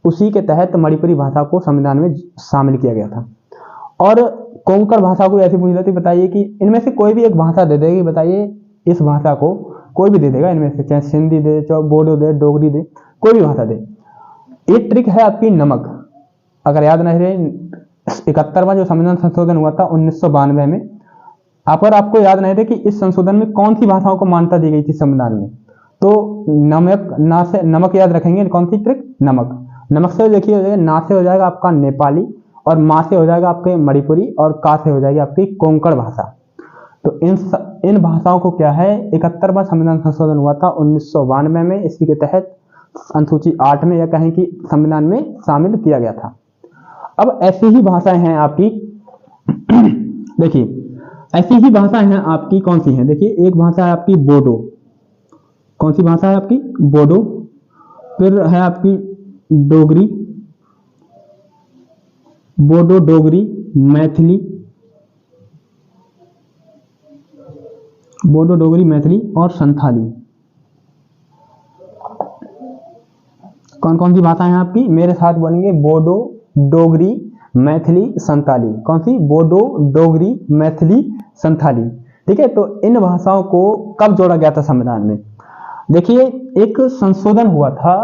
उसी के तहत मणिपुरी भाषा को संविधान में शामिल किया गया था। और कोंकण भाषा को ऐसी पूछ जाती, बताइए कि इनमें से कोई भी एक भाषा दे देगी, बताइए इस भाषा को कोई भी दे देगा इनमें से, चाहे सिंधी दे, चाहे बोडो दे, डोगरी दे, कोई भी भाषा दे, एक ट्रिक है आपकी नमक। अगर याद नहीं रहे, 71वां जो संविधान संशोधन हुआ था 1992 में, अगर आपको याद नहीं रहे कि इस संशोधन में कौन सी भाषाओं को मान्यता दी गई थी संविधान में, तो नमक ना से नमक याद रखेंगे। कौन सी ट्रिक? नमक। नमक से देखिए हो जाएगा, ना से हो जाएगा आपका नेपाली, और माँ से हो जाएगा आपके मणिपुरी, और का से हो जाएगी आपकी कोंकण भाषा। तो इन भाषाओं को क्या है, 71वां संविधान संशोधन हुआ था 1992 में, इसी के तहत अनुसूची 8 में या कहें कि संविधान में शामिल किया गया था। अब ऐसी ही भाषाएं हैं आपकी देखिए ऐसी ही भाषाएं हैं आपकी, कौन सी हैं? देखिए एक भाषा है आपकी बोडो। कौन सी भाषा है आपकी? बोडो। फिर है आपकी डोगरी, बोडो, डोगरी, मैथिली, बोडो, डोगरी, मैथिली और संथाली। कौन कौन सी भाषाएं हैं आपकी? मेरे साथ बोलेंगे, बोडो, डोगरी, मैथिली, संथाली। कौन सी? बोडो, डोगरी, मैथिली, संथाली। ठीक है, तो इन भाषाओं को कब जोड़ा गया था संविधान में? देखिए एक संशोधन हुआ था,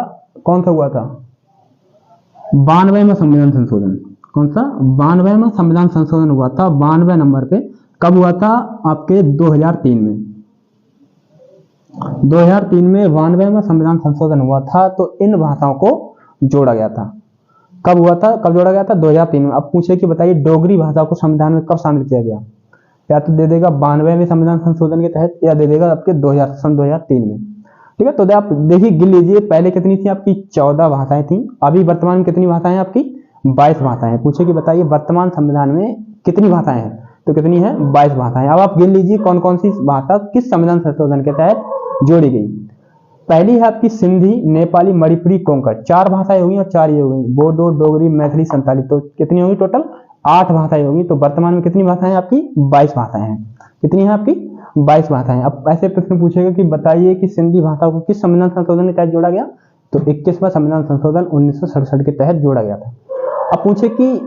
कौन सा हुआ था? 92वां संविधान संशोधन। कौन सा? 92वां संविधान संशोधन हुआ था 92 नंबर पे। कब हुआ था? आपके 2003 में। 2003 में 92वां संविधान संशोधन हुआ था, तो इन भाषाओं को जोड़ा गया था। कब हुआ था? कब जोड़ा गया था? 2003 में। अब पूछे कि बताइए डोगरी भाषा को संविधान में कब शामिल किया गया? या तो दे देगा 92वें संविधान संशोधन के तहत, या दे देगा आपके 2003 में। ठीक है, तो आप देखिए गिन लीजिए, पहले कितनी थी आपकी? 14 भाषाएं थी। अभी वर्तमान में कितनी भाषाएं आपकी? 22 भाषाएं। पूछे कि बताइए वर्तमान संविधान में कितनी भाषाएं हैं? तो कितनी है? 22 भाषाएं। अब आप गिन लीजिए कौन कौन सी भाषा किस संविधान संशोधन के तहत जोड़ी गई। पहली है आपकी सिंधी, नेपाली, मणिपुरी, कोंकण। 4 भाषाएं होगी और 4 ये होगी, बोडो, डोगरी, मैथिली, संथाली। तो कितनी होगी टोटल? 8 भाषाएं होगी। तो वर्तमान में कितनी भाषाएं आपकी? 22 भाषाएं हैं। कितनी है आपकी? 22 भाषाएं। अब ऐसे प्रश्न पूछेगा कि बताइए कि सिंधी भाषा को किस संविधान संशोधन के तहत जोड़ा गया? तो 21वां संविधान संशोधन 1967 के तहत जोड़ा गया था। अब पूछे कि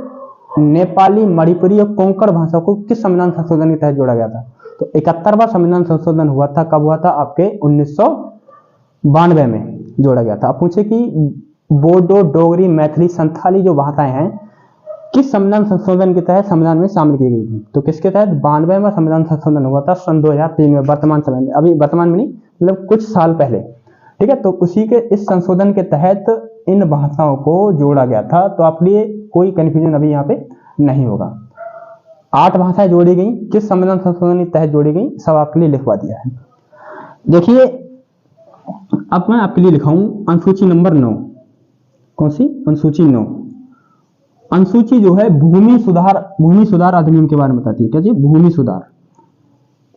नेपाली, मणिपुरी और कोंकण भाषा को किस संविधान संशोधन के तहत जोड़ा गया था? तो 71वां संविधान संशोधन हुआ था। कब हुआ था? आपके 1992 में जोड़ा गया था। अब पूछे कि बोडो, डोगरी, मैथिली, संथाली जो भाषाएं हैं किस संविधान संशोधन के तहत संविधान में शामिल की गई थी? तो किसके तहत? 92वां संविधान संशोधन हुआ था सन 2003 में, वर्तमान समय में। अभी वर्तमान में नहीं, मतलब कुछ साल पहले। ठीक है, तो उसी के इस संशोधन के तहत इन भाषाओं को जोड़ा गया था। तो आपके लिए कोई कंफ्यूजन अभी यहाँ पे नहीं होगा। 8 भाषाएं जोड़ी गई, किस संविधान संशोधन के तहत जोड़ी गई, सब आपके लिए लिखवा दिया है। देखिए अब मैं आपके लिए लिखाऊं अनुसूची नंबर 9। कौन सी? अनुसूची 9। अनुसूची जो है भूमि सुधार अधिनियम के बारे में बताती है। क्या जी? भूमि सुधार।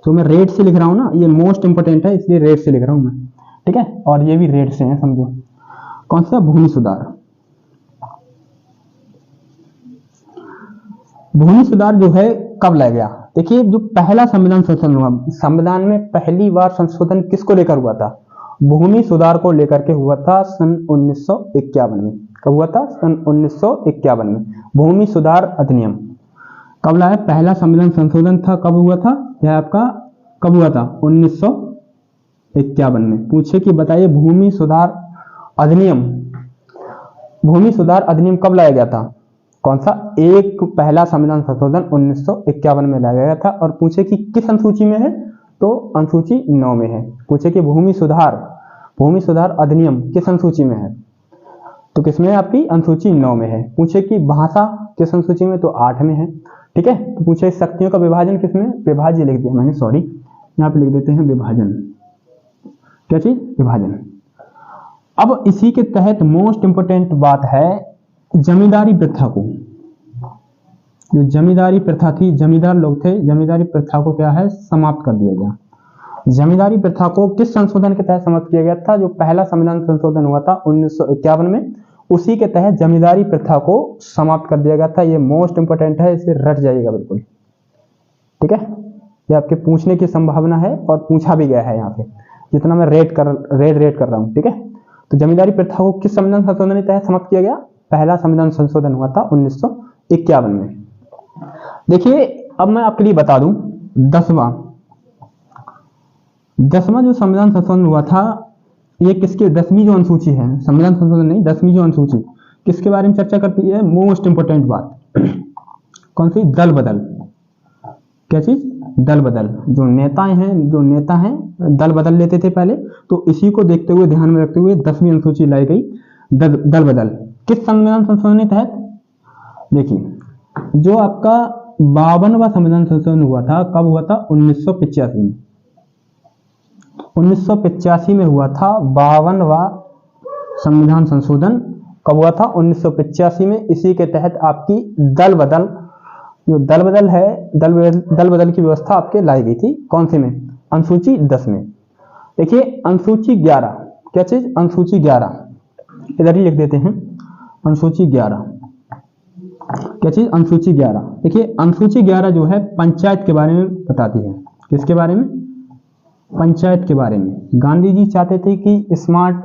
तो मैं रेड से लिख रहा हूं ना, ये मोस्ट इंपोर्टेंट है, इसलिए रेड से लिख रहा हूं मैं। ठीक है, और ये भी रेड से है, समझो। कौन सा? भूमि सुधार। भूमि सुधार जो है कब लाया गया? देखिए जो पहला संविधान संशोधन हुआ, संविधान में पहली बार संशोधन किसको लेकर हुआ था? भूमि सुधार को लेकर के हुआ था सन 1951 में। कब हुआ था? सन 1951 में। भूमि सुधार अधिनियम कब लाया? पहला संविधान संशोधन था, कब हुआ था? यह आपका कब हुआ था? 1951 में। पूछे कि बताइए भूमि सुधार अधिनियम कब लाया गया था? कौन सा? एक पहला संविधान संशोधन 1951 में लाया गया था। और पूछे कि किस अनुसूची में है? तो अनुसूची 9 में है। पूछे कि भूमि सुधार अधिनियम किस अनुसूची में है? तो किसमें? आपकी अनुसूची 9 में है। पूछे कि भाषा किस अनुसूची में? तो 8 में है। ठीक है, तो पूछे शक्तियों का विभाजन किसमें? विभाज्य लिख दिया मैंने, सॉरी, यहाँ पे लिख देते हैं विभाजन। क्या चीज? विभाजन। अब इसी के तहत मोस्ट इंपोर्टेंट बात है जमींदारी प्रथा को। जो जमींदारी प्रथा थी, जमींदार लोग थे, जमींदारी प्रथा को क्या है? समाप्त कर दिया गया। जमींदारी प्रथा को किस संशोधन के तहत समाप्त किया गया था? जो पहला संविधान संशोधन हुआ था 1951 में, उसी के तहत जमींदारी प्रथा को समाप्त कर दिया गया था। ये मोस्ट इंपोर्टेंट है, इसे रट जाइएगा बिल्कुल। ठीक है, ये आपके पूछने की संभावना है और पूछा भी गया है यहाँ पे, जितना मैं रेट कर रहा हूँ। ठीक है, तो जमींदारी प्रथा को किस संविधान संशोधन के तहत समाप्त किया गया? पहला संविधान संशोधन हुआ था 1951 में। देखिए अब मैं आपके लिए बता दूं 10वां जो संविधान संशोधन हुआ था ये किसके 10वीं जो अनुसूची है, संविधान संशोधन नहीं, 10वीं जो अनुसूची किसके बारे में चर्चा करती है? मोस्ट इंपोर्टेंट बात कौन सी? दल बदल। क्या चीज? दल बदल। जो नेता हैं दल बदल लेते थे पहले, तो इसी को देखते हुए, ध्यान में रखते हुए 10वीं अनुसूची लाई गई, दल बदल। किस संविधान संशोधन के तहत? देखिए, जो आपका 52वां संविधान संशोधन हुआ था, कब हुआ था? 1985 में। 1985 में हुआ था 52वां संविधान संशोधन। कब हुआ था? 1985 में। इसी के तहत आपकी दल बदल, जो दल बदल है, दल बदल की व्यवस्था आपके लाई गई थी। कौन से में? अनुसूची 10 में। देखिए अनुसूची 11, क्या चीज? अनुसूची 11, इधर ही लिख देते हैं, अनुसूची 11। क्या चीज? अनुसूची 11। देखिए अनुसूची 11 जो है पंचायत के बारे में बताती है। किसके बारे में? पंचायत के बारे में। गांधी जी चाहते थे कि स्मार्ट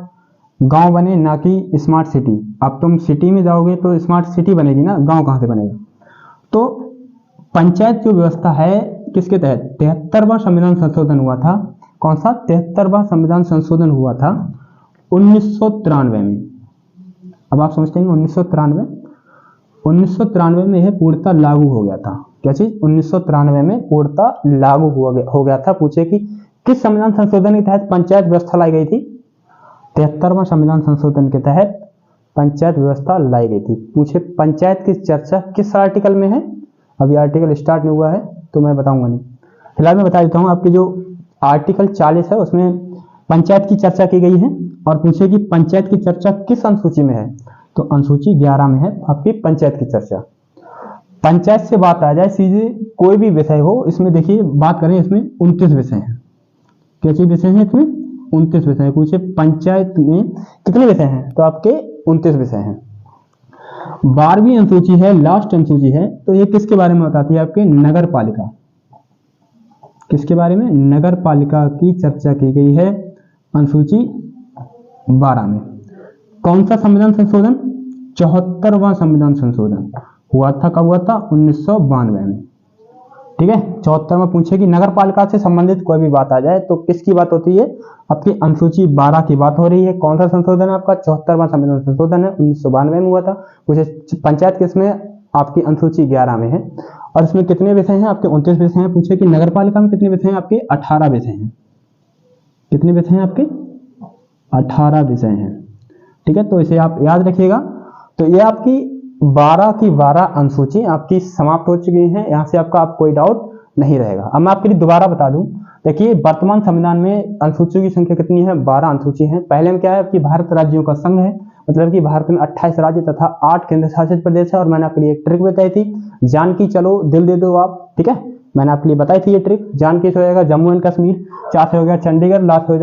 गांव बने, ना कि स्मार्ट सिटी। अब तुम सिटी में जाओगे तो स्मार्ट सिटी बनेगी ना, गांव कहां से बनेगा? तो पंचायत जो व्यवस्था है किसके तहत? 73वां संविधान संशोधन हुआ था। कौन सा? 73वां संविधान संशोधन हुआ था 1993 में। अब आप समझते हैं 1993 में यह पूर्णतः लागू हो गया था। क्या चीज? 1993 में पूर्णतः लागू हो गया था। पूछे कि किस संविधान संशोधन के तहत पंचायत व्यवस्था लाई गई थी? 73वां संविधान संशोधन के तहत पंचायत व्यवस्था लाई गई थी। पूछे पंचायत की चर्चा किस आर्टिकल में है? अभी आर्टिकल स्टार्ट नहीं हुआ है तो मैं बताऊंगा नहीं, फिलहाल मैं बता देता हूं। आपके जो आर्टिकल 40 है उसमें पंचायत की चर्चा की गई है। और पूछे कि पंचायत की चर्चा किस अनुसूची में है? तो अनुसूची 11 में है आपकी पंचायत की चर्चा। पंचायत से बात आ जाए सीधे, कोई भी विषय हो, इसमें देखिए बात करें, इसमें 29 विषय हैं। कैसे विषय हैं इसमें? 29 विषय हैं। पूछे पंचायत में कितने विषय हैं? तो आपके 29 विषय हैं। 12वीं अनुसूची है, लास्ट अनुसूची है, तो ये किसके बारे में बताती है? आपके नगर पालिका। किसके बारे में? नगर पालिका की चर्चा की गई है अनुसूची 12 में। कौन सा संविधान संशोधन? 74वां संविधान संशोधन हुआ था। कब हुआ था? 1992 में। ठीक है, 74वां। पूछे कि नगर पालिका से संबंधित कोई भी बात आ जाए तो किसकी बात होती है? आपकी अनुसूची 12 की बात हो रही है। कौन सा संशोधन है आपका? 74वां संविधान संशोधन है, 1992 में हुआ था। पूछे पंचायत किसमें? आपकी अनुसूची 11 में है। और इसमें कितने विषय हैं? आपके 29 विषय हैं। पूछे कि नगर पालिका में कितने विषय हैं? आपके 18 विषय हैं। कितने विषय हैं आपके? 18 विषय हैं। ठीक है, तो इसे आप याद रखिएगा। तो ये आपकी 12 की 12 अनुसूची आपकी समाप्त हो चुकी है। यहाँ से आपका कोई डाउट नहीं रहेगा। अब मैं आपके लिए दोबारा बता दूं, देखिए वर्तमान संविधान में अनुसूचियों की संख्या कितनी है? 12 अनुसूची है। पहले में क्या है कि भारत राज्यों का संघ है, मतलब कि भारत में 28 राज्य तथा 8 केंद्र शासित प्रदेश है। और मैंने आपके लिए एक ट्रिक बताई थी, जान की चलो दिल दे दो आप। ठीक है, मैंने आपके लिए बताई थी ये ट्रिक, जान के हो जाएगा जम्मू एंड कश्मीर, 4 से हो गया चंडीगढ़, लास्ट हो जाएगा